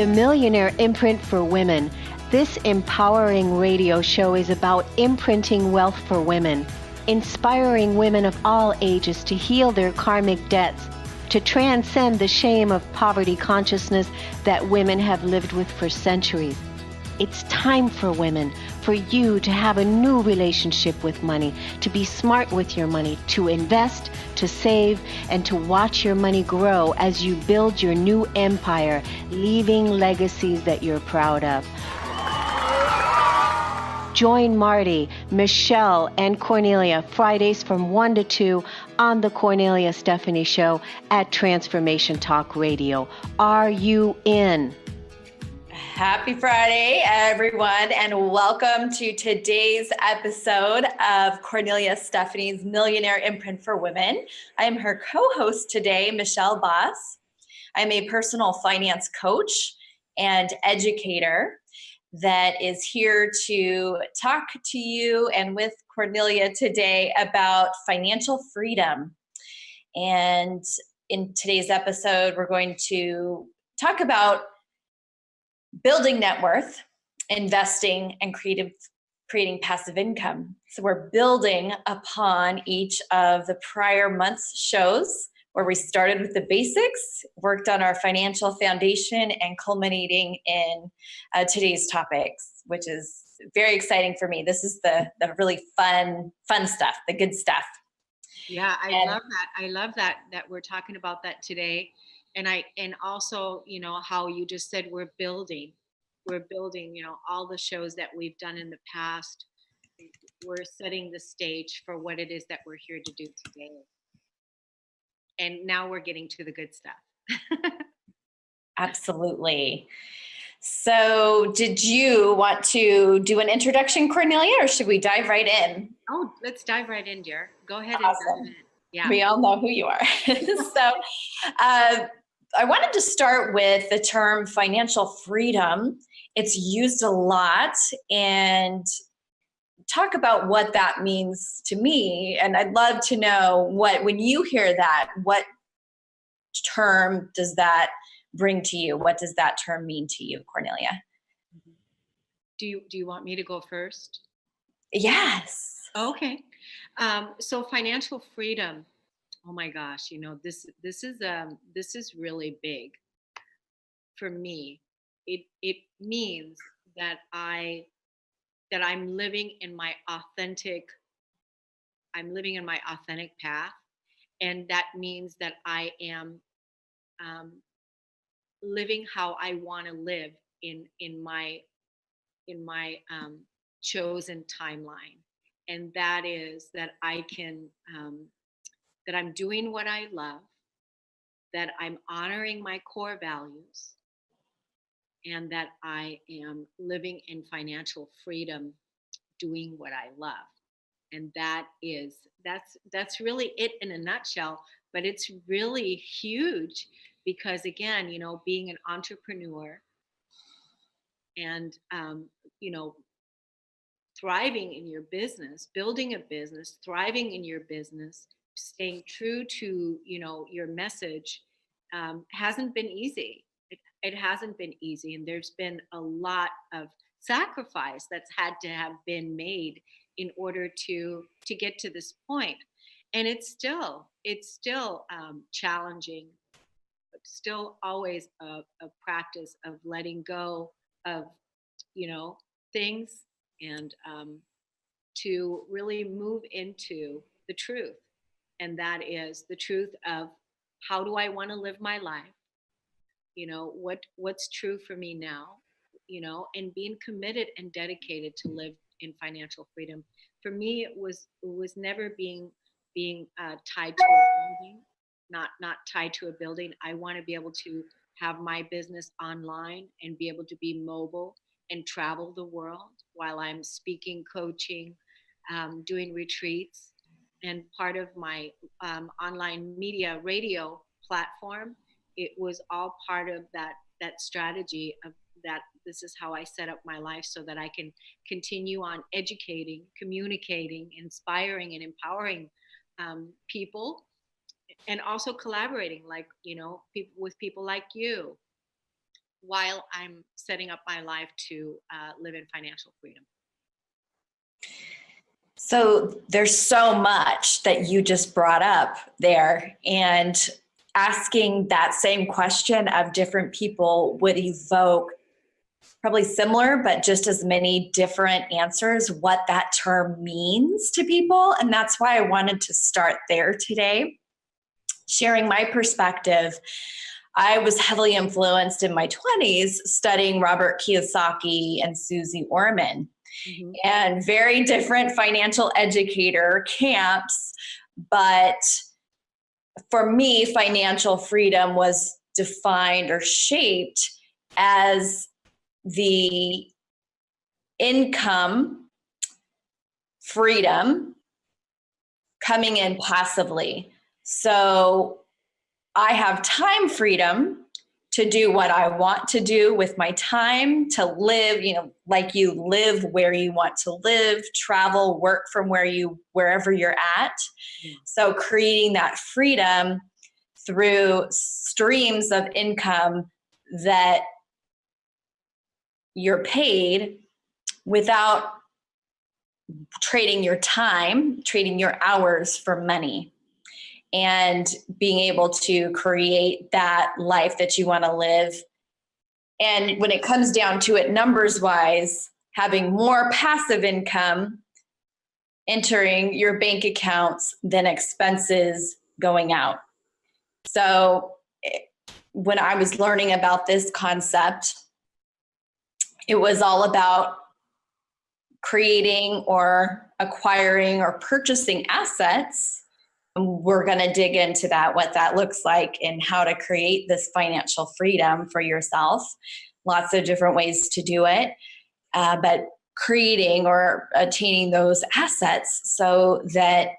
the Millionaire Imprint for Women. This empowering radio show is about imprinting wealth for women, inspiring women of all ages to heal their karmic debts, to transcend the shame of poverty consciousness that women have lived with for centuries. It's time for women, for you to have a new relationship with money, to be smart with your money, to invest, to save, and to watch your money grow as you build your new empire, leaving legacies that you're proud of. Join Marty, Michelle, and Kornelia Fridays from 1 to 2 on the Kornelia Stephanie Show at Transformation Talk Radio. Are you in? Happy Friday, everyone, and welcome to today's episode of Kornelia Stephanie's Millionaire Imprint for Women. I am her co-host today, Michelle Boss. I'm a personal finance coach and educator that is here to talk to you and with Kornelia today about financial freedom. And in today's episode, we're going to talk about building net worth, investing, and creating passive income. So we're building upon each of the prior month's shows where we started with the basics, worked on our financial foundation, and culminating in today's topics, which is very exciting for me. This is the really fun stuff, the good stuff. Yeah, I love that we're talking about that today. And also, how you just said we're building, all the shows that we've done in the past. We're setting the stage for what it is that we're here to do today. And now we're getting to the good stuff. Absolutely. So did you want to do an introduction, Kornelia, or should we dive right in? Oh, let's dive right in, dear. Go ahead. Awesome. And dive in. Yeah. We all know who you are. So I wanted to start with the term financial freedom. It's used a lot, and talk about what that means to me. And I'd love to know when you hear that, what term does that bring to you? What does that term mean to you, Kornelia? Do you want me to go first? Yes. Okay. So financial freedom. Oh my gosh, this is really big for me. It means that I'm living in my authentic path, and that means that I am living how I want to live in my chosen timeline, and that is that I can that I'm doing what I love, that I'm honoring my core values, and that I am living in financial freedom, doing what I love. And that's really it in a nutshell, but it's really huge because, again, being an entrepreneur and thriving in your business, building a business, thriving in your business, staying true to your message hasn't been easy. It hasn't been easy, and there's been a lot of sacrifice that's had to have been made in order to get to this point. And it's still challenging, but still always a practice of letting go of things, and to really move into the truth. And that is the truth of, how do I want to live my life? What's true for me now, and being committed and dedicated to live in financial freedom. For me, it was never being tied to a building, not tied to a building. I want to be able to have my business online and be able to be mobile and travel the world while I'm speaking, coaching, doing retreats. And part of my online media radio platform, it was all part of that strategy of that. This is how I set up my life so that I can continue on educating, communicating, inspiring, and empowering people, and also collaborating, like with people like you, while I'm setting up my life to live in financial freedom. So there's so much that you just brought up there, and asking that same question of different people would evoke probably similar, but just as many different answers, what that term means to people. And that's why I wanted to start there today, sharing my perspective. I was heavily influenced in my 20s studying Robert Kiyosaki and Susie Orman, and very different financial educator camps. But for me, financial freedom was defined or shaped as the income freedom coming in passively. So I have time freedom to do what I want to do with my time, to live, like you live where you want to live, travel, work from wherever you're at. So creating that freedom through streams of income that you're paid without trading your time, trading your hours for money, and being able to create that life that you want to live. And when it comes down to it, numbers wise, having more passive income entering your bank accounts than expenses going out. So when I was learning about this concept, it was all about creating or acquiring or purchasing assets. And we're going to dig into that, what that looks like, and how to create this financial freedom for yourself. Lots of different ways to do it, but creating or attaining those assets so that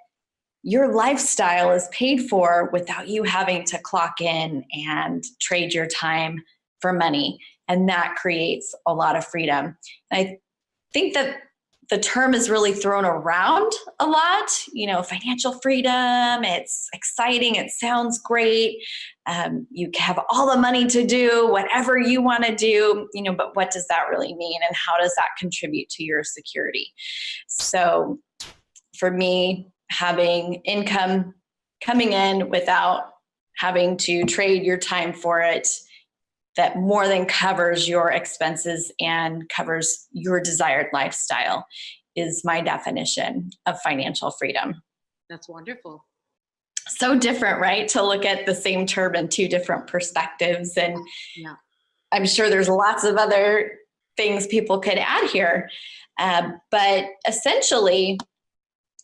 your lifestyle is paid for without you having to clock in and trade your time for money. And that creates a lot of freedom. And I think that the term is really thrown around a lot, financial freedom. It's exciting. It sounds great. You have all the money to do whatever you want to do, but what does that really mean? And how does that contribute to your security? So for me, having income coming in without having to trade your time for it, that more than covers your expenses and covers your desired lifestyle, is my definition of financial freedom. That's wonderful. So different, right? To look at the same term in two different perspectives. And yeah. I'm sure there's lots of other things people could add here. But essentially,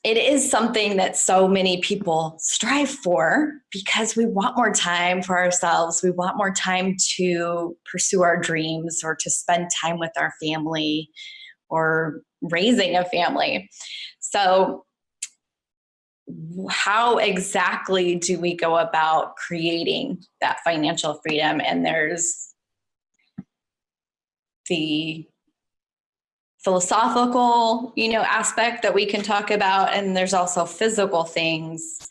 it is something that so many people strive for because we want more time for ourselves. We want more time to pursue our dreams or to spend time with our family or raising a family. So how exactly do we go about creating that financial freedom? And there's the philosophical, aspect that we can talk about. And there's also physical things,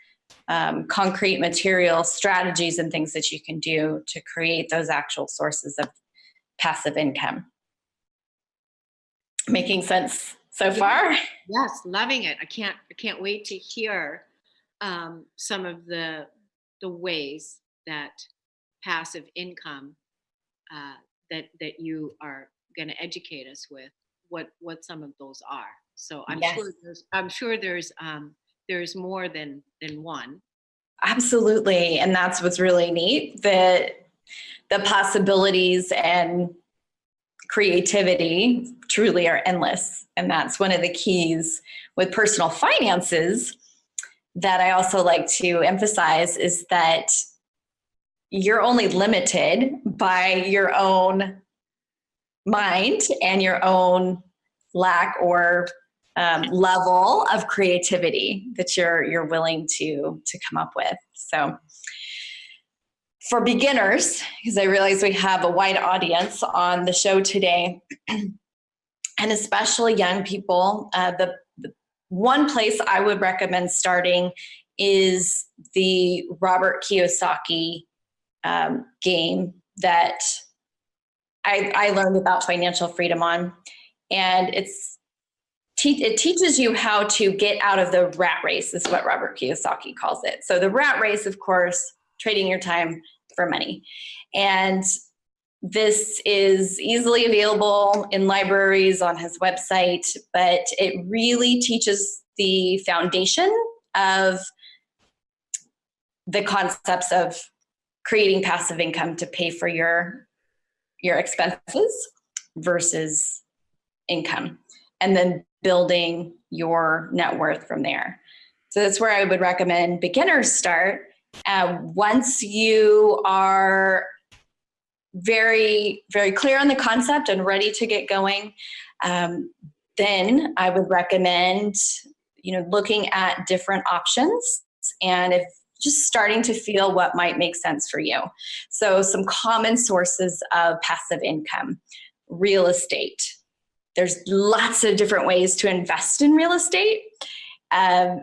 concrete material strategies and things that you can do to create those actual sources of passive income. Making sense so far? Yes, loving it. I can't wait to hear some of the ways that passive income that you are going to educate us with, what some of those are. So I'm sure there's more than one. Absolutely. And that's what's really neat, that the possibilities and creativity truly are endless. And that's one of the keys with personal finances that I also like to emphasize, is that you're only limited by your own mind and your own lack or level of creativity that you're willing to come up with. So for beginners, because I realize we have a wide audience on the show today, and especially young people, the one place I would recommend starting is the Robert Kiyosaki game that I learned about financial freedom on, and it teaches you how to get out of the rat race, is what Robert Kiyosaki calls it. So the rat race, of course, trading your time for money. And this is easily available in libraries on his website, but it really teaches the foundation of the concepts of creating passive income to pay for your expenses versus income, and then building your net worth from there. So that's where I would recommend beginners start. Once you are very, very clear on the concept and ready to get going, then I would recommend, looking at different options, and if just starting to feel what might make sense for you. So some common sources of passive income: real estate. There's lots of different ways to invest in real estate. And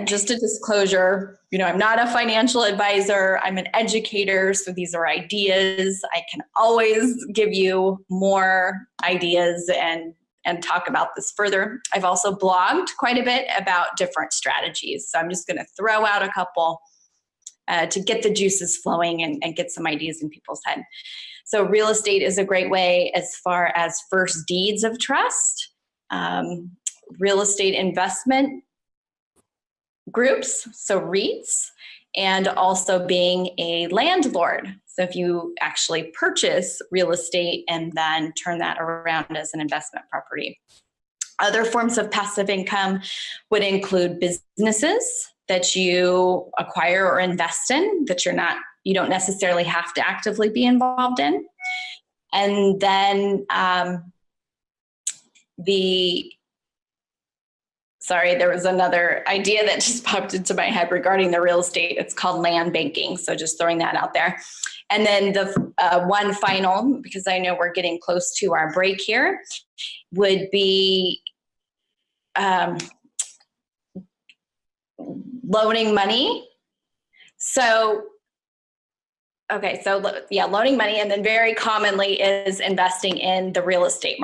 just a disclosure, I'm not a financial advisor. I'm an educator. So these are ideas. I can always give you more ideas and talk about this further. I've also blogged quite a bit about different strategies. So I'm just going to throw out a couple to get the juices flowing and get some ideas in people's head. So real estate is a great way as far as first deeds of trust, real estate investment groups, so REITs, and also being a landlord. So if you actually purchase real estate and then turn that around as an investment property. Other forms of passive income would include businesses that you acquire or invest in that you don't necessarily have to actively be involved in. And then there was another idea that just popped into my head regarding the real estate. It's called land banking. So just throwing that out there. And then the one final, because I know we're getting close to our break here, would be loaning money. Loaning money, and then very commonly is investing in the real estate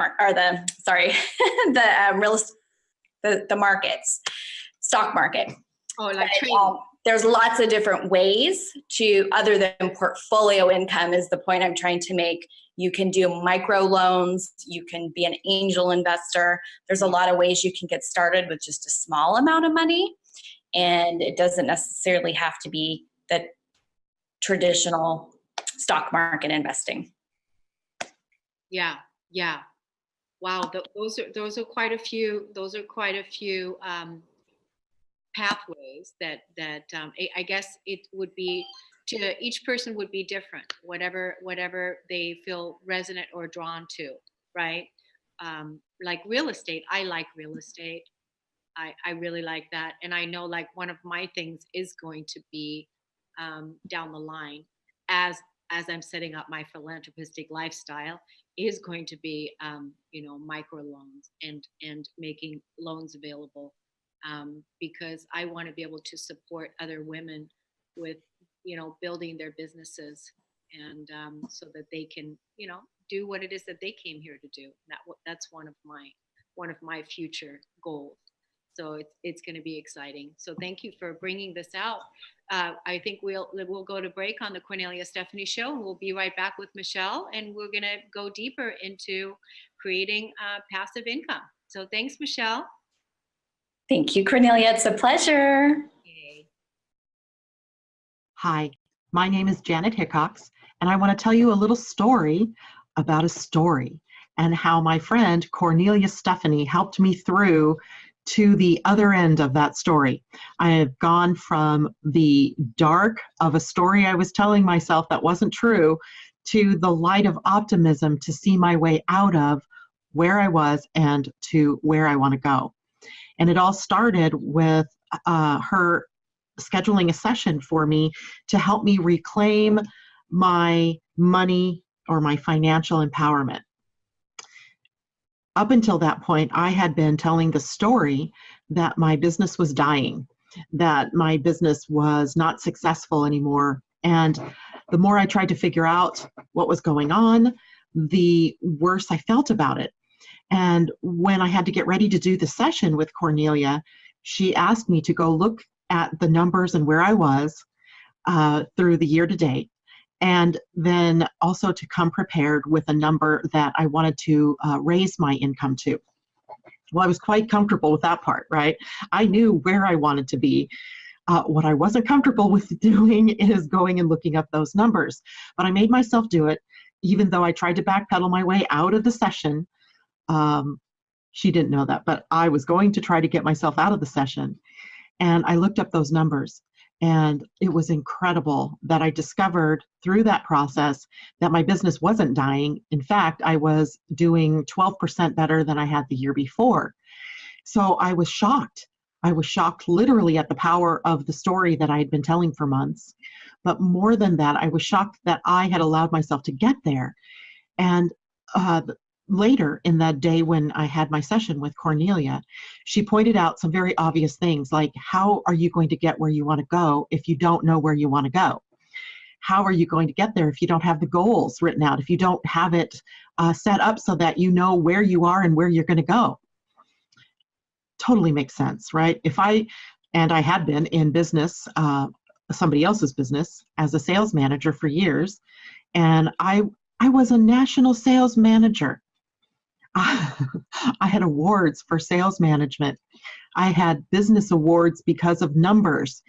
the markets, stock market. Oh, like trading. There's lots of different ways other than portfolio income is the point I'm trying to make. You can do micro loans. You can be an angel investor. There's a lot of ways you can get started with just a small amount of money. And it doesn't necessarily have to be the traditional stock market investing. Yeah. Wow, those are quite a few. Those are quite a few pathways that I guess it would be to each person would be different. Whatever they feel resonant or drawn to, right? Like real estate, I like real estate. I really like that, and I know like one of my things is going to be down the line as I'm setting up my philanthropistic lifestyle is going to be, micro loans and making loans available because I want to be able to support other women with, building their businesses and so that they can, do what it is that they came here to do. That's one of my future goals. So it's going to be exciting. So thank you for bringing this out. I think we'll go to break on the Kornelia Stephanie Show, and we'll be right back with Michelle, and we're going to go deeper into creating passive income. So thanks, Michelle. Thank you, Kornelia. It's a pleasure. Okay. Hi, my name is Janet Hickox, and I want to tell you a little story about a story and how my friend Kornelia Stephanie helped me through to the other end of that story. I have gone from the dark of a story I was telling myself that wasn't true to the light of optimism to see my way out of where I was and to where I want to go. And it all started with her scheduling a session for me to help me reclaim my money or my financial empowerment. Up until that point, I had been telling the story that my business was dying, that my business was not successful anymore. And the more I tried to figure out what was going on, the worse I felt about it. And when I had to get ready to do the session with Kornelia, she asked me to go look at the numbers and where I was through the year to date, and then also to come prepared with a number that I wanted to raise my income to. Well, I was quite comfortable with that part, right? I knew where I wanted to be. What I wasn't comfortable with doing is going and looking up those numbers. But I made myself do it, even though I tried to backpedal my way out of the session. She didn't know that, but I was going to try to get myself out of the session. And I looked up those numbers. And it was incredible that I discovered through that process that my business wasn't dying. In fact, I was doing 12% better than I had the year before. So I was shocked. I was shocked literally at the power of the story that I had been telling for months. But more than that, I was shocked that I had allowed myself to get there. And later in that day when I had my session with Kornelia, she pointed out some very obvious things like, how are you going to get where you want to go if you don't know where you want to go? How are you going to get there if you don't have the goals written out, if you don't have it set up so that you know where you are and where you're going to go? Totally makes sense, right? I had been in business, somebody else's business, as a sales manager for years, and I was a national sales manager. I had awards for sales management. I had business awards because of numbers.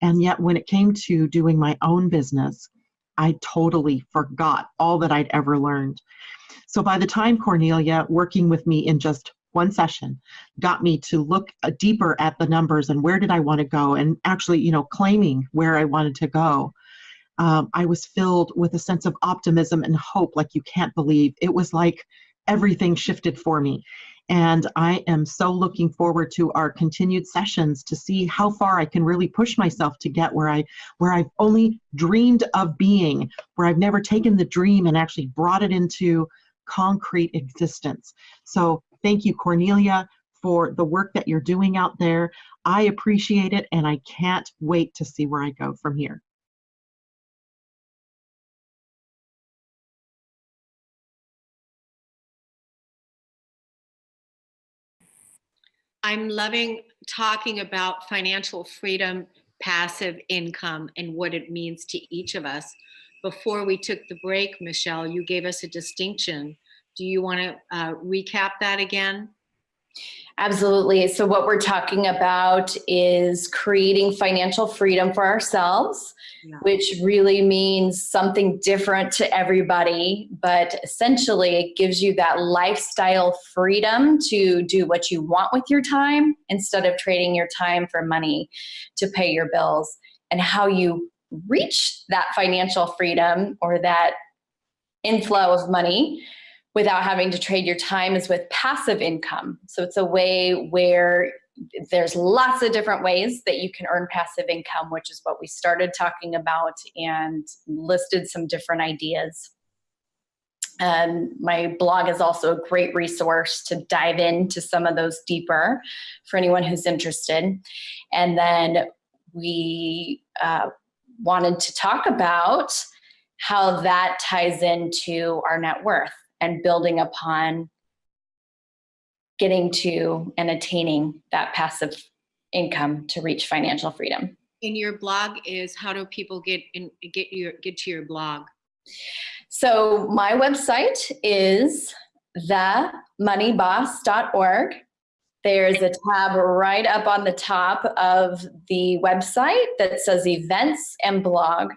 And yet when it came to doing my own business, I totally forgot all that I'd ever learned. So by the time Kornelia, working with me in just one session, got me to look deeper at the numbers and where did I want to go, and actually, claiming where I wanted to go, I was filled with a sense of optimism and hope like you can't believe. It was like everything shifted for me. And I am so looking forward to our continued sessions to see how far I can really push myself to get where I've only dreamed of being, where I've never taken the dream and actually brought it into concrete existence. So thank you, Kornelia, for the work that you're doing out there. I appreciate it, and I can't wait to see where I go from here. I'm loving talking about financial freedom, passive income, and what it means to each of us. Before we took the break, Michelle, you gave us a distinction. Do you want to recap that again? Absolutely. So what we're talking about is creating financial freedom for ourselves, which really means something different to everybody. But essentially, it gives you that lifestyle freedom to do what you want with your time instead of trading your time for money to pay your bills. And how you reach that financial freedom or that inflow of money without having to trade your time is with passive income. So it's a way where there's lots of different ways that you can earn passive income, which is what we started talking about and listed some different ideas. And my blog is also a great resource to dive into some of those deeper for anyone who's interested. And then we wanted to talk about how that ties into our net worth and building upon getting to and attaining that passive income to reach financial freedom. In your blog is, how do people get to your blog? So my website is themoneyboss.org. There's a tab right up on the top of the website that says events and blog.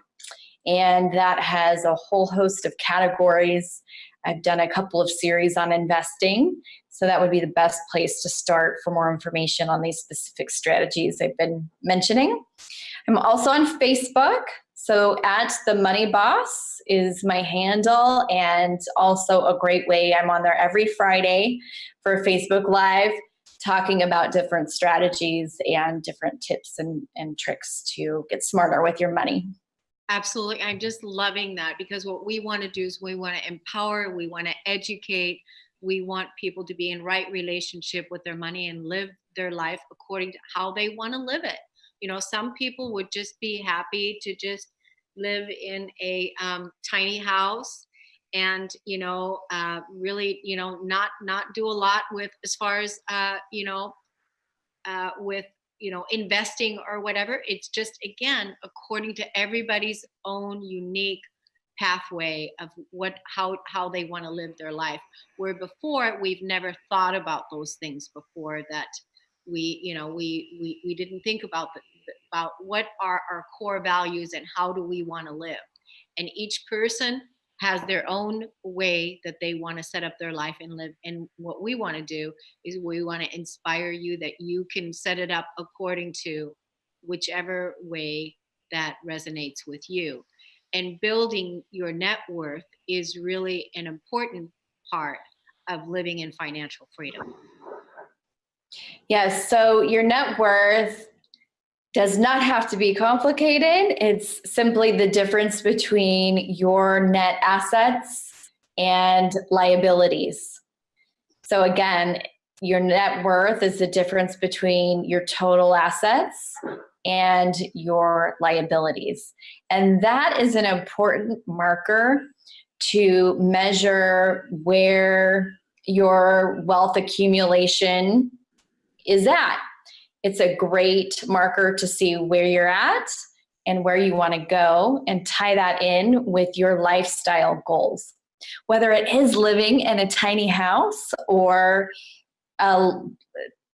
And that has a whole host of categories. I've done a couple of series on investing. So that would be the best place to start for more information on these specific strategies I've been mentioning. I'm also on Facebook. So @themoneyboss is my handle, and also a great way. I'm on there every Friday for Facebook Live, talking about different strategies and different tips and tricks to get smarter with your money. Absolutely. I'm just loving that, because what we want to do is we want to empower, we want to educate, we want people to be in right relationship with their money and live their life according to how they want to live it. Some people would just be happy to just live in a tiny house, and really not do a lot with, as far as with investing or whatever. It's just, again, according to everybody's own unique pathway of how they want to live their life, where before we've never thought about those things before, that we didn't think about about what are our core values and how do we want to live. And each person has their own way that they want to set up their life and live. And what we want to do is we want to inspire you that you can set it up according to whichever way that resonates with you. And building your net worth is really an important part of living in financial freedom. Yes. So your net worth does not have to be complicated. It's simply the difference between your net assets and liabilities. So again, your net worth is the difference between your total assets and your liabilities. And that is an important marker to measure where your wealth accumulation is at. It's a great marker to see where you're at and where you want to go, and tie that in with your lifestyle goals. Whether it is living in a tiny house or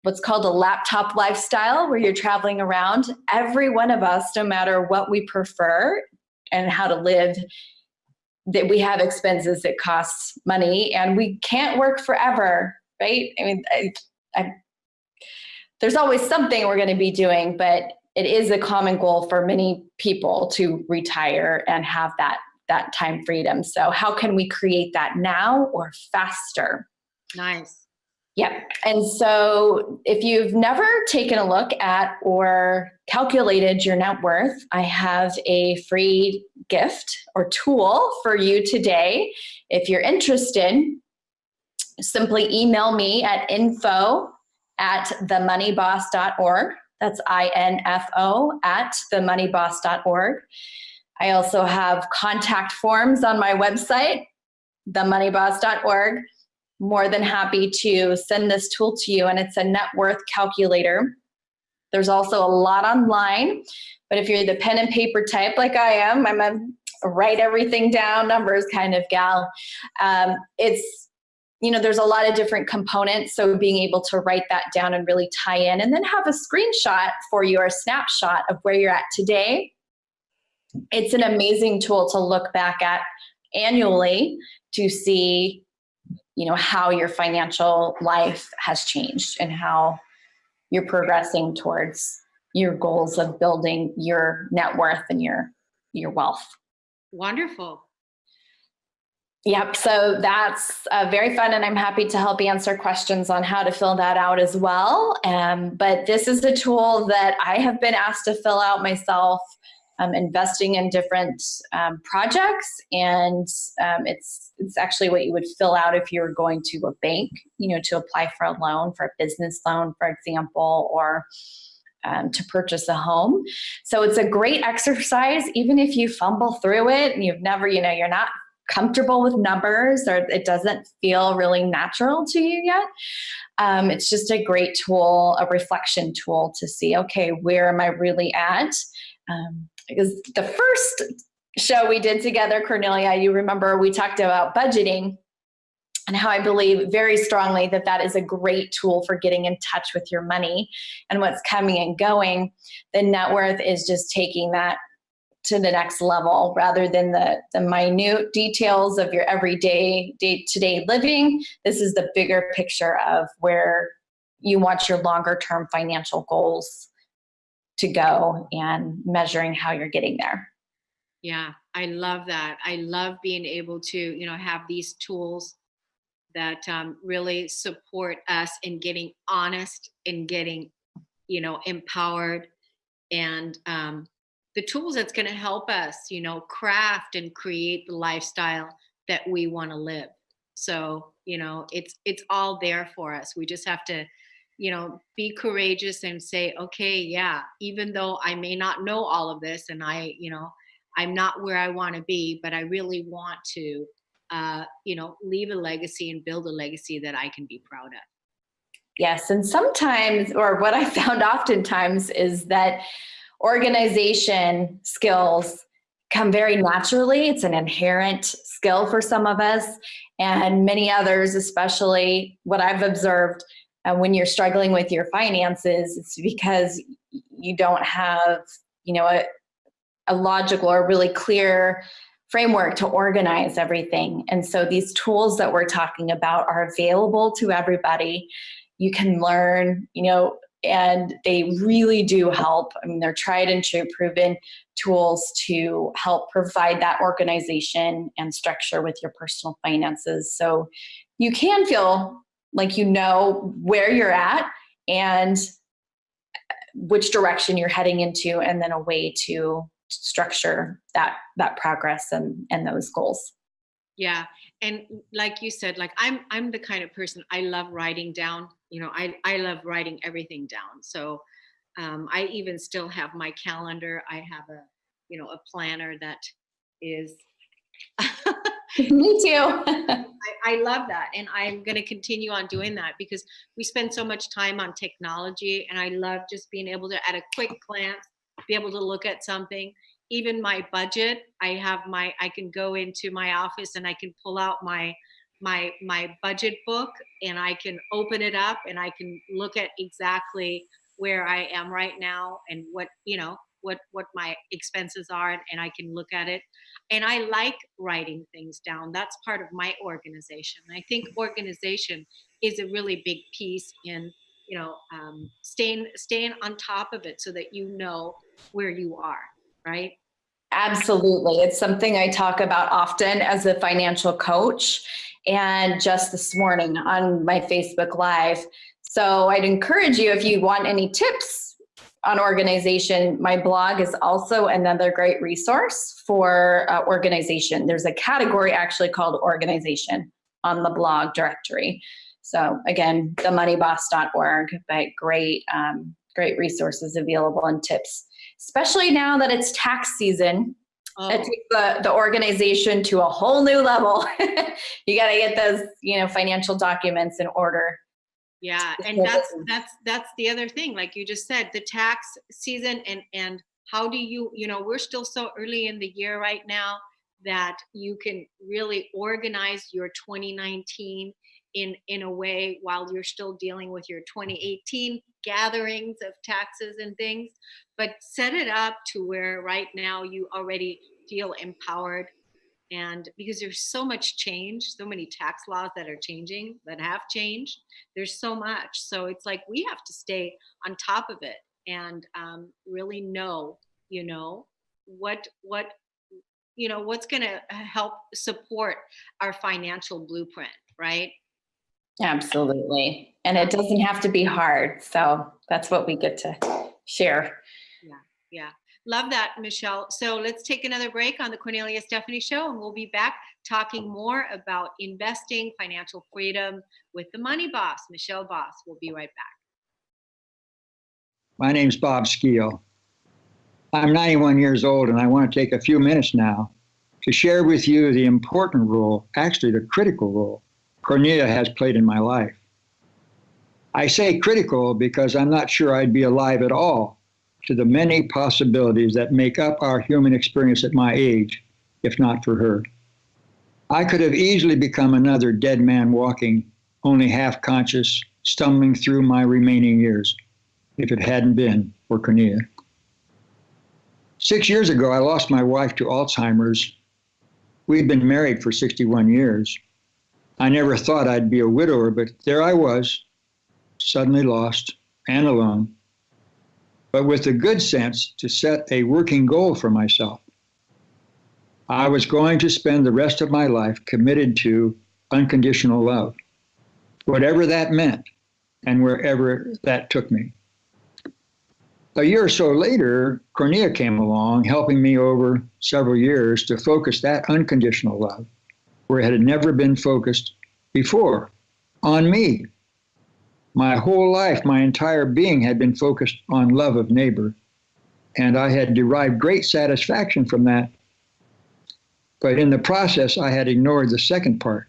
what's called a laptop lifestyle, where you're traveling around, every one of us, no matter what we prefer and how to live, that we have expenses that cost money, and we can't work forever, right? I mean, there's always something we're going to be doing, but it is a common goal for many people to retire and have that time freedom. So how can we create that now or faster? Nice. Yep. And so if you've never taken a look at or calculated your net worth, I have a free gift or tool for you today. If you're interested, simply email me at info@themoneyboss.org. That's INFO @themoneyboss.org. I also have contact forms on my website, themoneyboss.org. More than happy to send this tool to you, and it's a net worth calculator. There's also a lot online, but if you're the pen and paper type like I am, I'm a write everything down, numbers kind of gal. There's a lot of different components, so being able to write that down and really tie in, and then have a screenshot for you or a snapshot of where you're at today. It's an amazing tool to look back at annually to see how your financial life has changed and how you're progressing towards your goals of building your net worth and your wealth. Wonderful. Yep. So that's very fun, and I'm happy to help answer questions on how to fill that out as well. But this is a tool that I have been asked to fill out myself, investing in different projects, and it's actually what you would fill out if you were going to a bank, to apply for a loan, for a business loan, for example, or to purchase a home. So it's a great exercise, even if you fumble through it and you've never, you're not comfortable with numbers, or it doesn't feel really natural to you yet. It's just a great tool, a reflection tool to see, okay, where am I really at? Because the first show we did together, Kornelia, you remember we talked about budgeting and how I believe very strongly that is a great tool for getting in touch with your money and what's coming and going. The net worth is just taking that to the next level, rather than the minute details of your everyday, day-to-day living. This is the bigger picture of where you want your longer term financial goals to go, and measuring how you're getting there. Yeah, I love that. I love being able to, have these tools that really support us in getting honest, in getting, empowered, and the tools that's going to help us, craft and create the lifestyle that we want to live. So, it's all there for us. We just have to, be courageous and say, okay, yeah, even though I may not know all of this, and I I'm not where I want to be, but I really want to, leave a legacy and build a legacy that I can be proud of. Yes. And sometimes, or what I found oftentimes, is that organization skills come very naturally. It's an inherent skill for some of us, and many others, especially what I've observed when you're struggling with your finances, it's because you don't have, a logical or really clear framework to organize everything. And so these tools that we're talking about are available to everybody. You can learn, and they really do help. I mean, they're tried and true, proven tools to help provide that organization and structure with your personal finances. So you can feel like you know where you're at and which direction you're heading into, and then a way to structure that progress and those goals. Yeah. And like you said, like I'm the kind of person, I love writing down, I love writing everything down. So I even still have my calendar. I have a planner that is Me too. I love that. And I'm going to continue on doing that because we spend so much time on technology, and I love just being able to, at a quick glance, be able to look at something. Even my budget, I can go into my office and I can pull out my budget book, and I can open it up and I can look at exactly where I am right now and what my expenses are, and I can look at it. And I like writing things down. That's part of my organization. I think organization is a really big piece in, staying on top of it so that you know where you are, right? Absolutely. It's something I talk about often as a financial coach, and just this morning on my Facebook Live. So I'd encourage you, if you want any tips on organization, my blog is also another great resource for organization. There's a category actually called organization on the blog directory. So again, themoneyboss.org, but great resources available and tips, especially now that it's tax season. Oh. It takes the organization to a whole new level. You got to get those, financial documents in order. Yeah, and that's the other thing, like you just said, the tax season, and how do you, we're still so early in the year right now that you can really organize your 2019 in a way while you're still dealing with your 2018 gatherings of taxes and things, but set it up to where right now you already feel empowered. And because there's so much change, so many tax laws that are changing, that have changed, there's so much. So it's like we have to stay on top of it and really know, what's going to help support our financial blueprint, right? Absolutely. And it doesn't have to be hard. So that's what we get to share. Yeah. Love that, Michelle. So let's take another break on the Kornelia Stephanie Show, and we'll be back talking more about investing, financial freedom with the Money Boss, Michelle Boss. We'll be right back. My name's Bob Skeel. I'm 91 years old, and I want to take a few minutes now to share with you the important role, actually the critical role, Kornelia has played in my life. I say critical because I'm not sure I'd be alive at all to the many possibilities that make up our human experience at my age, if not for her. I could have easily become another dead man walking, only half conscious, stumbling through my remaining years, if it hadn't been for Kornelia. 6 years ago, I lost my wife to Alzheimer's. We'd been married for 61 years. I never thought I'd be a widower, but there I was, suddenly lost and alone, but with the good sense to set a working goal for myself. I was going to spend the rest of my life committed to unconditional love, whatever that meant and wherever that took me. A year or so later, Kornelia came along, helping me over several years to focus that unconditional love where it had never been focused before, on me. My whole life, my entire being had been focused on love of neighbor, and I had derived great satisfaction from that But in the process, I had ignored the second part.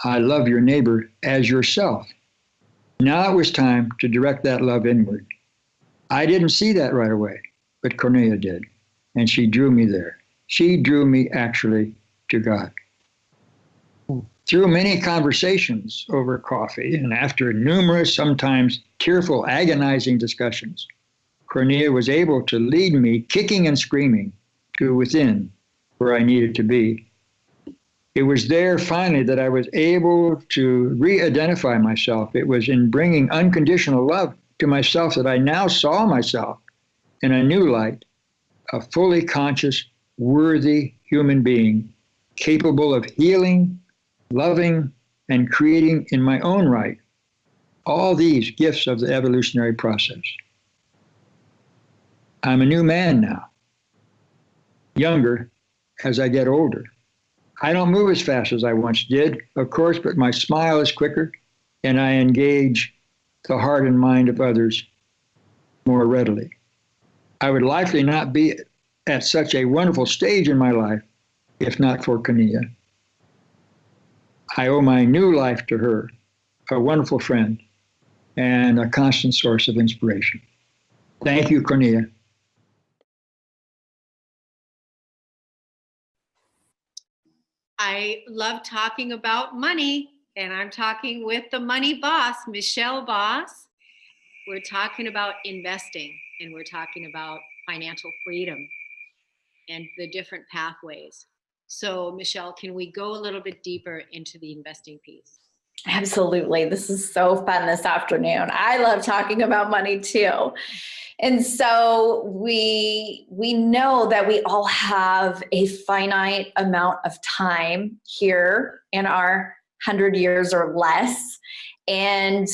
I love your neighbor as yourself. Now it was time to direct that love inward. I didn't see that right away, but Kornelia did, and she drew me there. She drew me actually to God. Through many conversations over coffee and after numerous, sometimes tearful, agonizing discussions, Kornelia was able to lead me, kicking and screaming, to within where I needed to be. It was there finally that I was able to re-identify myself. It was in bringing unconditional love to myself that I now saw myself in a new light, a fully conscious, worthy human being, capable of healing, loving, and creating in my own right all these gifts of the evolutionary process. I'm a new man now, younger as I get older. I don't move as fast as I once did, of course, but my smile is quicker and I engage the heart and mind of others more readily. I would likely not be at such a wonderful stage in my life if not for Kornelia. I owe my new life to her, a wonderful friend and a constant source of inspiration. Thank you, Kornelia. I love talking about money, and I'm talking with the money boss, Michelle Boss. We're talking about investing, and we're talking about financial freedom and the different pathways. So, Michelle, can we go a little bit deeper into the investing piece? Absolutely. This is so fun this afternoon. I love talking about money too. And so we know that we all have a finite amount of time here in our 100 years or less. And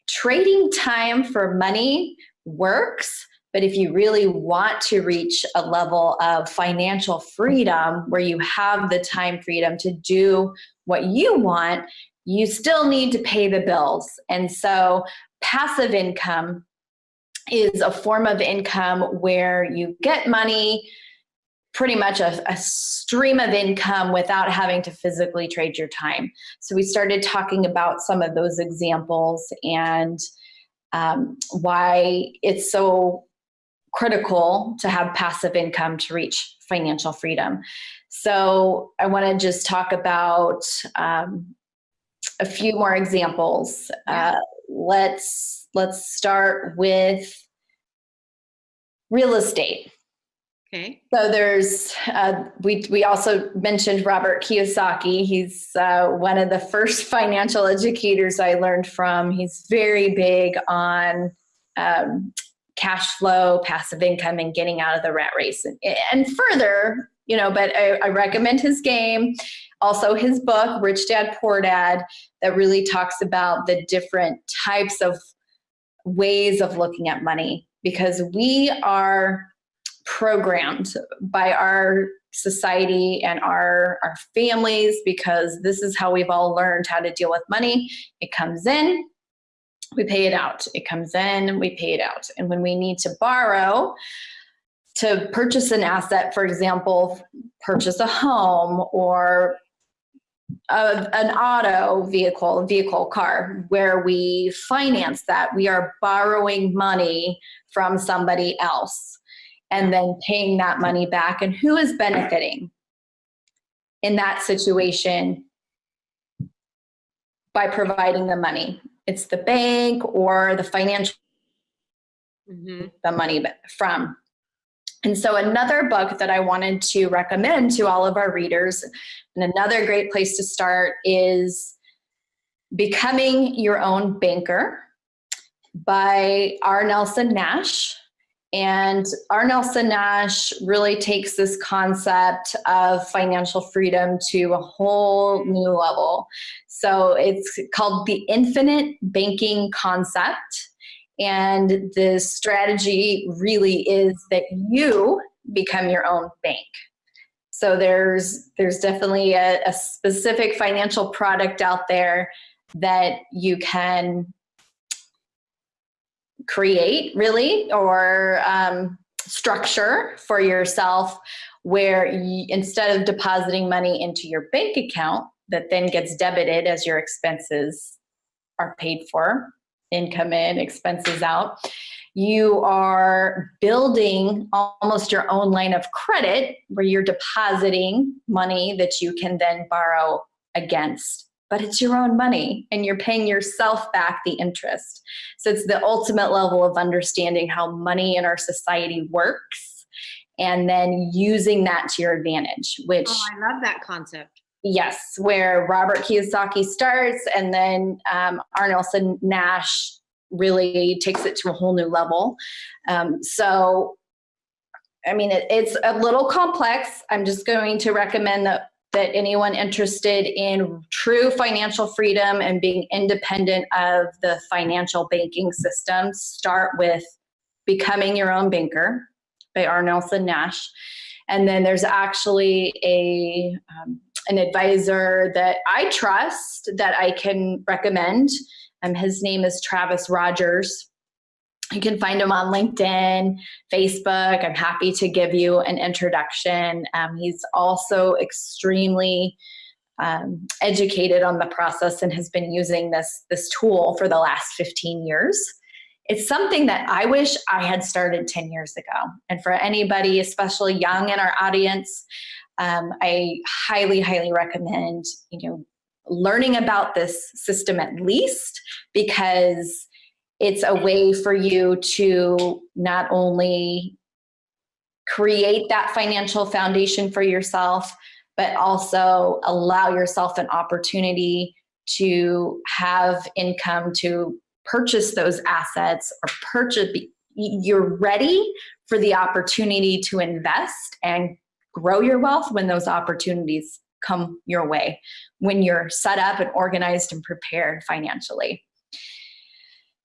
trading time for money works. But if you really want to reach a level of financial freedom where you have the time freedom to do what you want, you still need to pay the bills. And so passive income is a form of income where you get money, pretty much a stream of income without having to physically trade your time. So we started talking about some of those examples and why it's so critical to have passive income to reach financial freedom. So I want to just talk about a few more examples. Let's start with real estate. Okay. So there's we also mentioned Robert Kiyosaki. He's one of the first financial educators I learned from. He's very big on cash flow, passive income, and getting out of the rat race. And further, but I recommend his game. Also his book, Rich Dad, Poor Dad, that really talks about the different types of ways of looking at money, because we are programmed by our society and our families, because this is how we've all learned how to deal with money. It comes in, we pay it out. It comes in, we pay it out. And when we need to borrow to purchase an asset, for example, purchase a home or an auto vehicle, car, where we finance that, we are borrowing money from somebody else and then paying that money back. And who is benefiting in that situation by providing the money? It's the bank or the financial the money from. And so another book that I wanted to recommend to all of our readers, and another great place to start, is Becoming Your Own Banker by R. Nelson Nash. And R. Nelson Nash really takes this concept of financial freedom to a whole new level. So it's called the infinite banking concept. And the strategy really is that you become your own bank. So there's definitely a specific financial product out there that you can create, really, or structure for yourself, where instead of depositing money into your bank account that then gets debited as your expenses are paid for, income in, expenses out, you are building almost your own line of credit where you're depositing money that you can then borrow against. But it's your own money and you're paying yourself back the interest. So it's the ultimate level of understanding how money in our society works and then using that to your advantage, which— Oh, I love that concept. Yes, where Robert Kiyosaki starts and then R. Nelson Nash really takes it to a whole new level. So, I mean, it's a little complex. I'm just going to recommend that anyone interested in true financial freedom and being independent of the financial banking system, start with Becoming Your Own Banker by R. Nelson Nash. And then there's actually an advisor that I trust that I can recommend. His name is Travis Rogers. You can find him on LinkedIn, Facebook. I'm happy to give you an introduction. He's also extremely educated on the process and has been using this tool for the last 15 years. It's something that I wish I had started 10 years ago. And for anybody, especially young in our audience, I highly, highly recommend, learning about this system at least, because it's a way for you to not only create that financial foundation for yourself, but also allow yourself an opportunity to have income to purchase those assets or you're ready for the opportunity to invest and grow your wealth when those opportunities come your way, when you're set up and organized and prepared financially.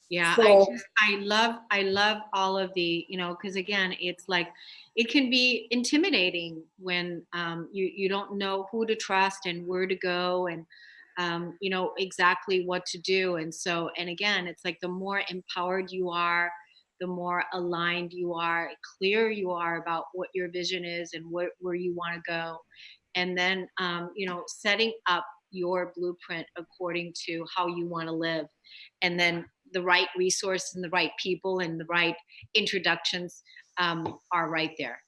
Yeah, So, I love all of the, because again, it's like, it can be intimidating when you don't know who to trust and where to go and, exactly what to do. And so, and again, it's like the more empowered you are, the more aligned you are, clear you are about what your vision is and where you want to go. And then, setting up your blueprint according to how you want to live. And then the right resource and the right people and the right introductions are right there.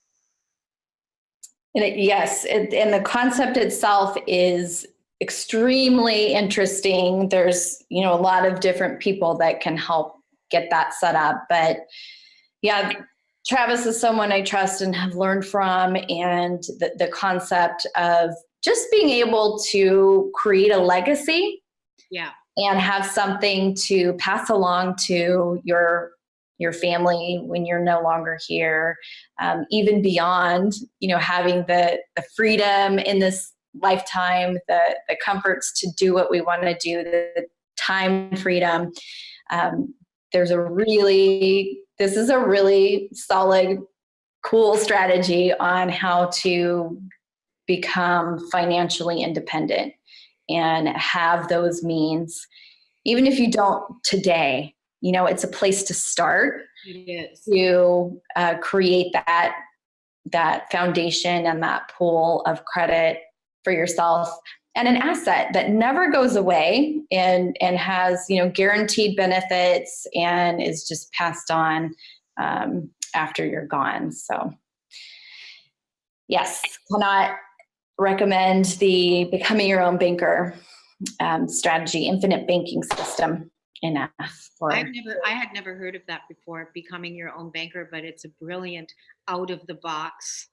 Yes, and the concept itself is extremely interesting. There's, a lot of different people that can help get that set up. But yeah, Travis is someone I trust and have learned from, and the concept of just being able to create a legacy. Yeah. And have something to pass along to your family when you're no longer here, even beyond, having the freedom in this lifetime, the comforts to do what we want to do, the time freedom. This is a really solid, cool strategy on how to become financially independent and have those means. Even if you don't today, it's a place to start. It is. To create that foundation and that pool of credit for yourself, and an asset that never goes away and has, guaranteed benefits and is just passed on after you're gone. So yes, cannot recommend the Becoming Your Own Banker strategy, infinite banking system enough. I had never heard of that before, Becoming Your Own Banker, but it's a brilliant out of the box,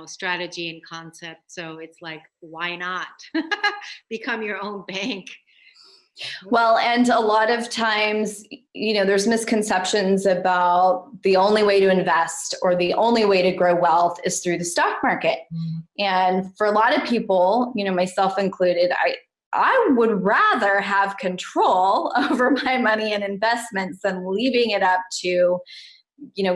strategy and concept. So it's like, why not become your own bank? Well, and a lot of times, there's misconceptions about the only way to invest or the only way to grow wealth is through the stock market. Mm-hmm. And for a lot of people, myself included, I would rather have control over my money and investments than leaving it up to,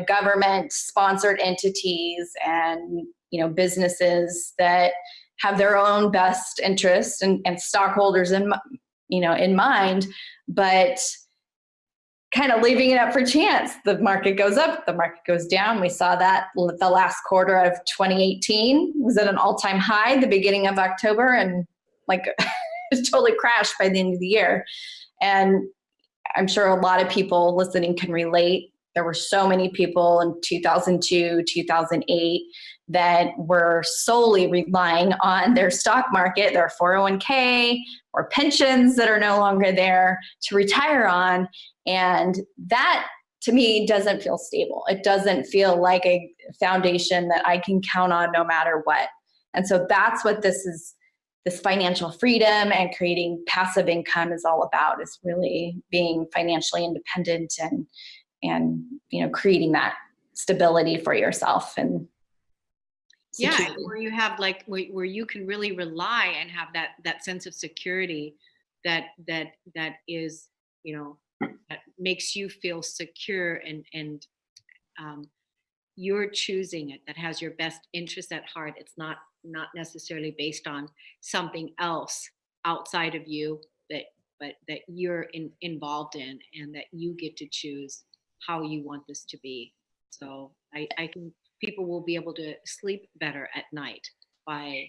government sponsored entities and, businesses that have their own best interests and stockholders in mind. But kind of leaving it up for chance. The market goes up, the market goes down. We saw that the last quarter of 2018 was at an all-time high, the beginning of October, and like it totally crashed by the end of the year. And I'm sure a lot of people listening can relate. There were so many people in 2002, 2008 that were solely relying on their stock market, their 401k or pensions that are no longer there to retire on. And that, to me, doesn't feel stable. It doesn't feel like a foundation that I can count on no matter what. And so that's what this financial freedom and creating passive income is all about, is really being financially independent and creating that stability for yourself and security. Yeah, where you have where you can really rely and have that sense of security that is, that makes you feel secure and you're choosing it, that has your best interest at heart. It's not necessarily based on something else outside of you but that you're involved in, and that you get to choose how you want this to be. So I think people will be able to sleep better at night by.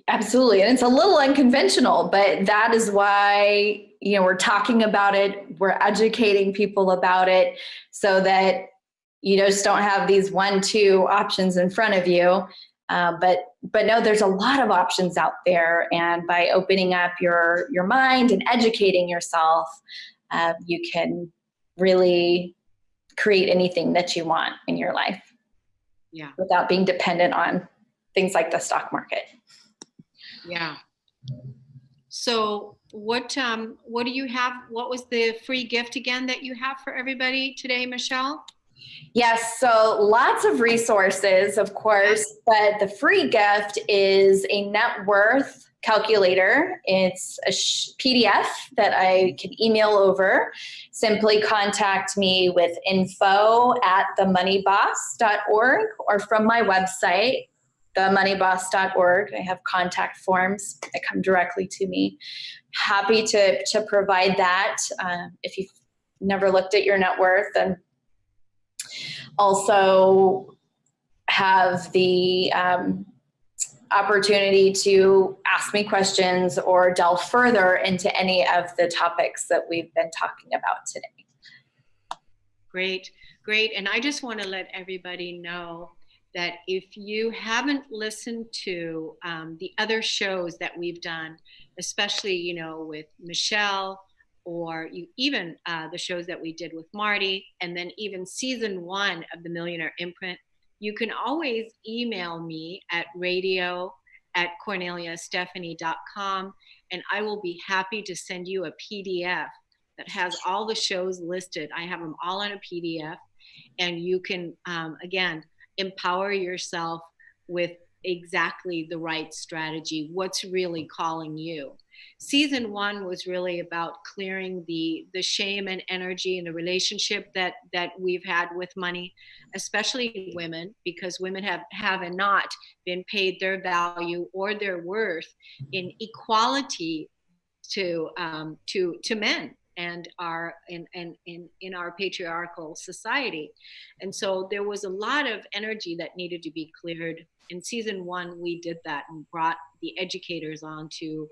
Absolutely. And it's a little unconventional, but that is why, we're talking about it. We're educating people about it so that you just don't have these 1-2 options in front of you. But no, there's a lot of options out there. And by opening up your mind and educating yourself, you can really create anything that you want in your life. Yeah. Without being dependent on things like the stock market. Yeah. So what do you have? What was the free gift again that you have for everybody today, Michelle? Yes, so lots of resources, of course, but the free gift is a net worth calculator. It's a PDF that I can email over. Simply contact me with info@themoneyboss.org or from my website, themoneyboss.org. I have contact forms that come directly to me. Happy to provide that if you've never looked at your net worth, and also have the opportunity to ask me questions or delve further into any of the topics that we've been talking about today. Great. And I just want to let everybody know that if you haven't listened to the other shows that we've done, especially, with Michelle, or even the shows that we did with Marty, and then even season 1 of the Millionaire Imprint, you can always email me at radio@korneliastephanie.com, and I will be happy to send you a PDF that has all the shows listed. I have them all in a PDF, and you can, again, empower yourself with exactly the right strategy, what's really calling you. Season 1 was really about clearing the shame and energy in the relationship that we've had with money, especially women, because women have and not been paid their value or their worth in equality to men and in our patriarchal society. And so there was a lot of energy that needed to be cleared. In season 1, we did that and brought the educators on to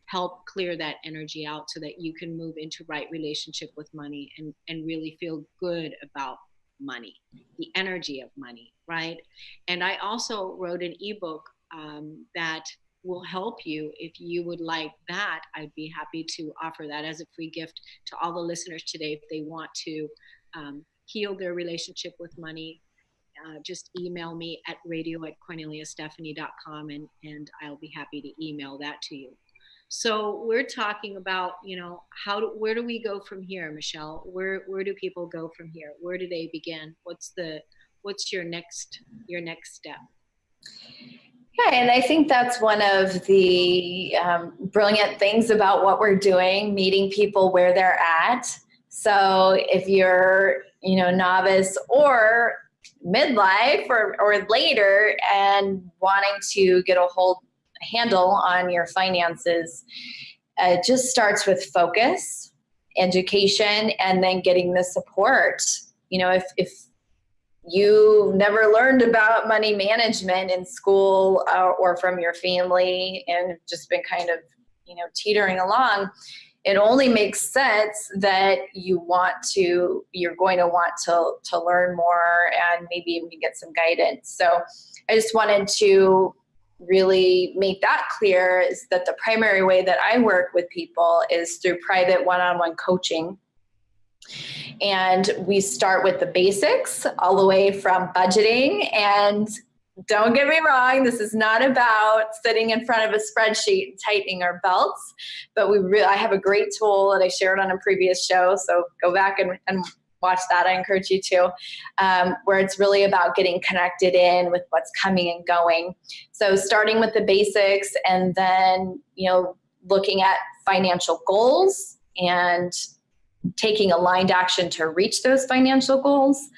help clear that energy out so that you can move into right relationship with money and really feel good about money, the energy of money, right? And I also wrote an ebook that will help you. If you would like that, I'd be happy to offer that as a free gift to all the listeners today. If they want to heal their relationship with money, just email me at radio@korneliastephanie.com and I'll be happy to email that to you. So we're talking about, where do we go from here, Michelle? Where do people go from here? Where do they begin? What's your next step? Yeah, and I think that's one of the brilliant things about what we're doing, meeting people where they're at. So if you're, novice or midlife or later and wanting to get a handle on your finances, it just starts with focus education and then getting the support. You know, if you never learned about money management in school or from your family and just been kind of, you know, teetering along, it only makes sense that you're going to want to learn more and maybe even get some guidance. So I just wanted to really make that clear, is that the primary way that I work with people is through private one-on-one coaching. And we start with the basics all the way from budgeting. And don't get me wrong, this is not about sitting in front of a spreadsheet and tightening our belts, but I have a great tool that I shared on a previous show. So go back and watch that. I encourage you to, where it's really about getting connected in with what's coming and going. So starting with the basics, and then, you know, looking at financial goals and taking aligned action to reach those financial goals.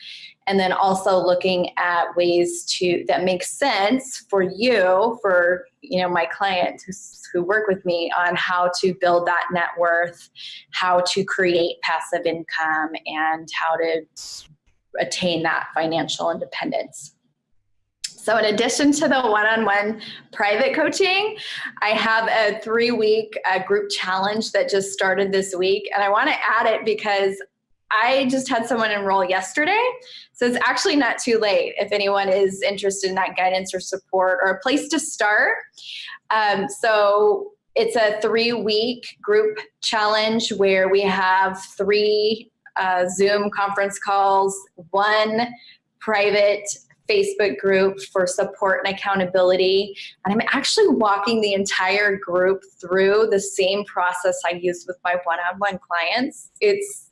And then also looking at ways that make sense for you, for, you know, my clients who work with me, on how to build that net worth, how to create passive income, and how to attain that financial independence. So in addition to the one-on-one private coaching, I have a 3-week group challenge that just started this week. And I want to add it because I just had someone enroll yesterday. So it's actually not too late if anyone is interested in that guidance or support or a place to start. So it's a 3-week group challenge where we have 3 Zoom conference calls, 1 private Facebook group for support and accountability. And I'm actually walking the entire group through the same process I use with my one-on-one clients. It's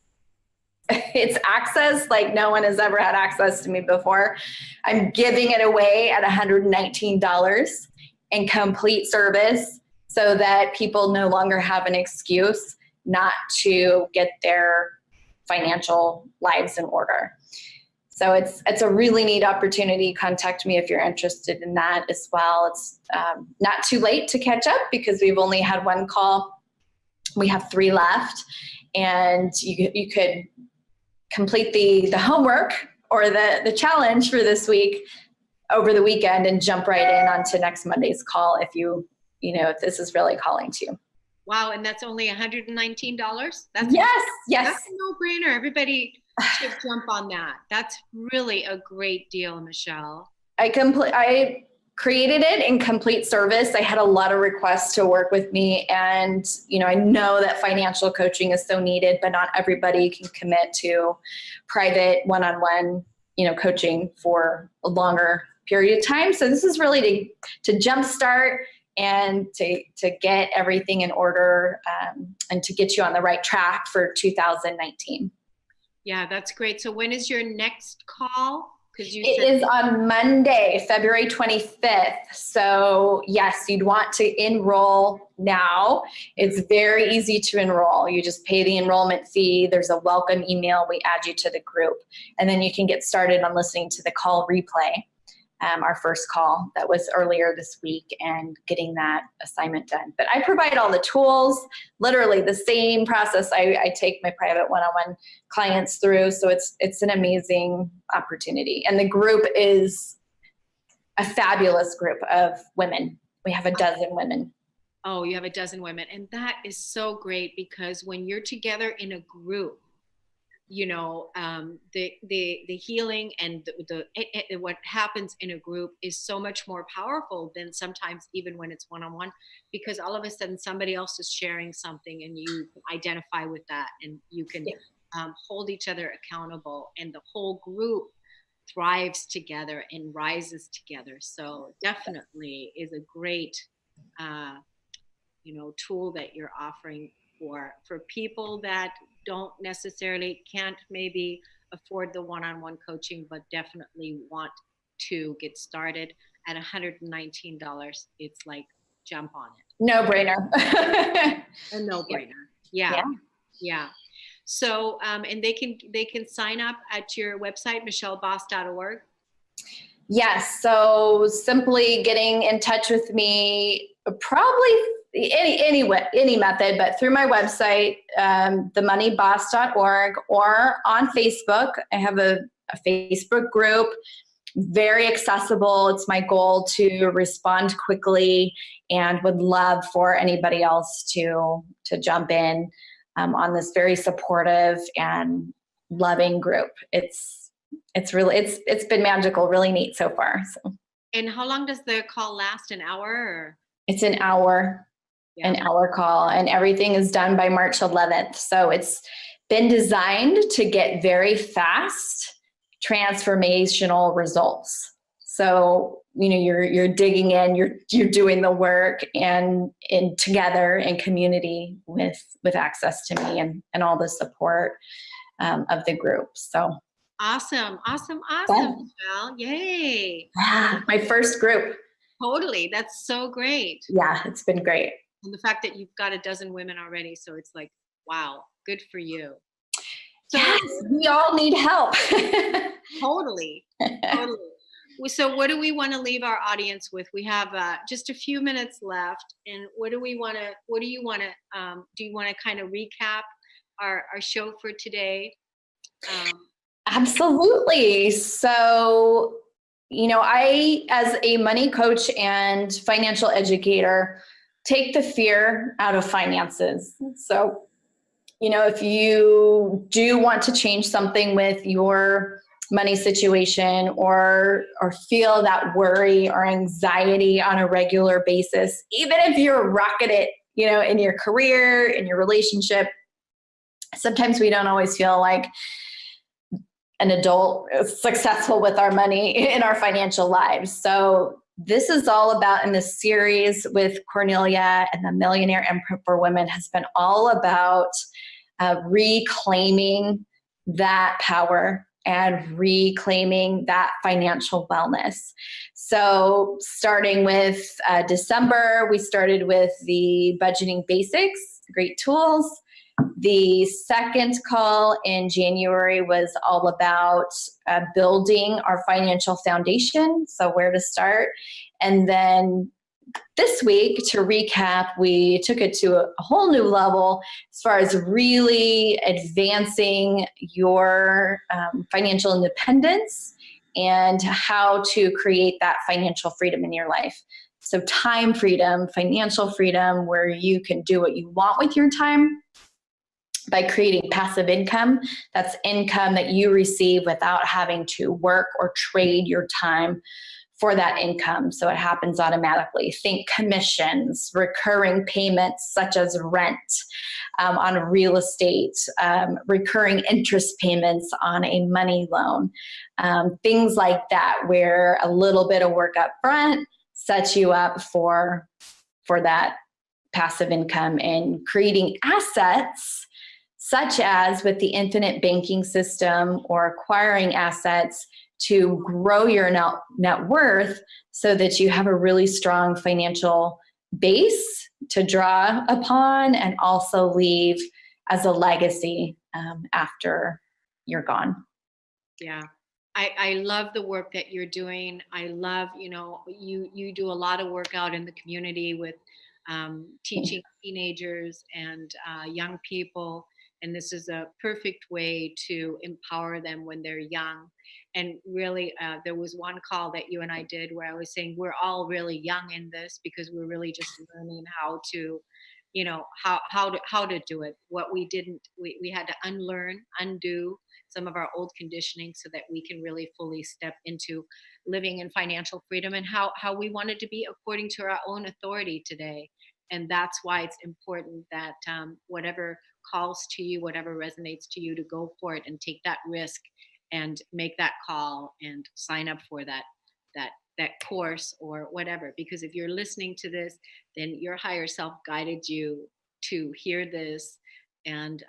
access like no one has ever had access to me before. I'm giving it away at $119 in complete service so that people no longer have an excuse not to get their financial lives in order. So it's a really neat opportunity. Contact me if you're interested in that as well. It's not too late to catch up because we've only had 1 call. We have 3 left, and you could complete the homework or the challenge for this week over the weekend and jump right in onto next Monday's call if if this is really calling to you. Wow, and that's only $119? Yes. That's a no-brainer. Everybody should jump on that. That's really a great deal, Michelle. I created it in complete service. I had a lot of requests to work with me, and I know that financial coaching is so needed, but not everybody can commit to private one-on-one, coaching for a longer period of time. So this is really to jumpstart and to get everything in order and to get you on the right track for 2019. Yeah, that's great. So when is your next call? It is on Monday, February 25th. So yes, you'd want to enroll now. It's very easy to enroll. You just pay the enrollment fee. There's a welcome email. We add you to the group. And then you can get started on listening to the call replay, our first call that was earlier this week, and getting that assignment done. But I provide all the tools, literally the same process I take my private one-on-one clients through. So it's an amazing opportunity. And the group is a fabulous group of women. We have 12 women. Oh, you have 12 women. And that is so great, because when you're together in a group, the healing and what happens in a group is so much more powerful than sometimes even when it's one-on-one, because all of a sudden somebody else is sharing something and you identify with that, and you can hold each other accountable, and the whole group thrives together and rises together. So definitely is a great tool that you're offering for people that can't maybe afford the one-on-one coaching, but definitely want to get started at $119. It's like, jump on it. No brainer. A no-brainer. Yeah. So, and they can sign up at your website, michelleboss.org. Yes. So simply getting in touch with me, probably any method, but through my website, themoneyboss.org, or on Facebook. I have a Facebook group, very accessible. It's my goal to respond quickly, and would love for anybody else to jump in on this very supportive and loving group. It's been magical, really neat so far. So. And how long does the call last? An hour? Or? It's an hour. Yeah. An hour call, and everything is done by March 11th. So it's been designed to get very fast, transformational results. So, you're digging in, you're doing the work, and together in community with access to me and all the support of the group. So awesome, Michelle. Yay! My first group. Totally, that's so great. Yeah, it's been great. And the fact that you've got a dozen women already, so it's like, wow, good for you. So, yes, we all need help. Totally. So what do we want to leave our audience with? We have just a few minutes left, and do you want to kind of recap our show for today? Absolutely. So, I, as a money coach and financial educator, take the fear out of finances. So, if you do want to change something with your money situation, or feel that worry or anxiety on a regular basis, even if you're rocking it, in your career, in your relationship, sometimes we don't always feel like an adult successful with our money in our financial lives. So this is all about, in this series with Kornelia and the Millionaire Imprint for Women, has been all about reclaiming that power and reclaiming that financial wellness. So starting with December, we started with the budgeting basics, great tools. The second call in January was all about building our financial foundation, so where to start. And then this week, to recap, we took it to a whole new level as far as really advancing your financial independence and how to create that financial freedom in your life. So time freedom, financial freedom, where you can do what you want with your time by creating passive income. That's income that you receive without having to work or trade your time for that income. So it happens automatically. Think commissions, recurring payments such as rent on real estate, recurring interest payments on a money loan, things like that, where a little bit of work up front sets you up for that passive income, and creating assets such as with the infinite banking system, or acquiring assets to grow your net worth so that you have a really strong financial base to draw upon, and also leave as a legacy after you're gone. Yeah. I love the work that you're doing. I love, you do a lot of work out in the community with teaching teenagers and young people. And this is a perfect way to empower them when they're young. And really, there was one call that you and I did where I was saying we're all really young in this, because we're really just learning how to, how to do it. What we didn't, we had to unlearn, undo some of our old conditioning so that we can really fully step into living in financial freedom, and how we wanted to be according to our own authority today. And that's why it's important that whatever calls to you, whatever resonates to you, to go for it and take that risk and make that call and sign up for that course or whatever. Because if you're listening to this, then your higher self guided you to hear this and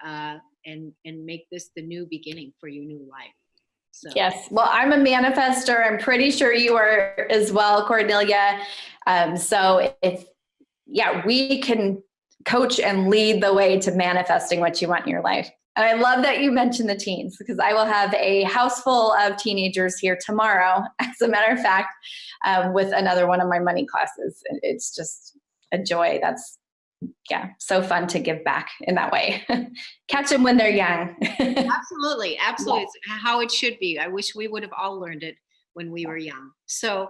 make this the new beginning for your new life. So. Yes. Well, I'm a manifester. I'm pretty sure you are as well, Kornelia. So we can coach and lead the way to manifesting what you want in your life. And I love that you mentioned the teens, because I will have a house full of teenagers here tomorrow, as a matter of fact, with another one of my money classes. It's just a joy. That's yeah, so fun to give back in that way. Catch them when they're young. Absolutely. Absolutely. It's how it should be. I wish we would have all learned it when we were young. So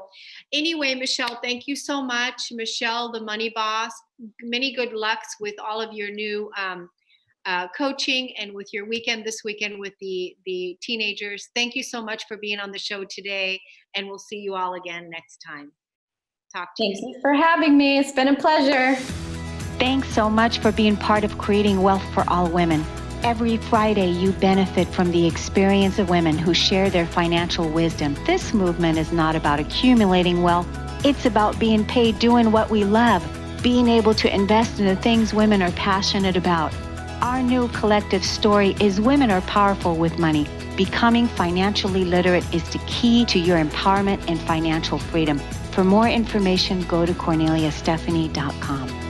anyway, Michelle, thank you so much. Michelle, the money boss, many good lucks with all of your new coaching and with your weekend this weekend with the teenagers. Thank you so much for being on the show today, and we'll see you all again next time. Talk to you. Thank you for having me. It's been a pleasure. Thanks so much for being part of creating wealth for all women. Every Friday, you benefit from the experience of women who share their financial wisdom. This movement is not about accumulating wealth. It's about being paid doing what we love, being able to invest in the things women are passionate about. Our new collective story is women are powerful with money. Becoming financially literate is the key to your empowerment and financial freedom. For more information, go to KorneliaStephanie.com.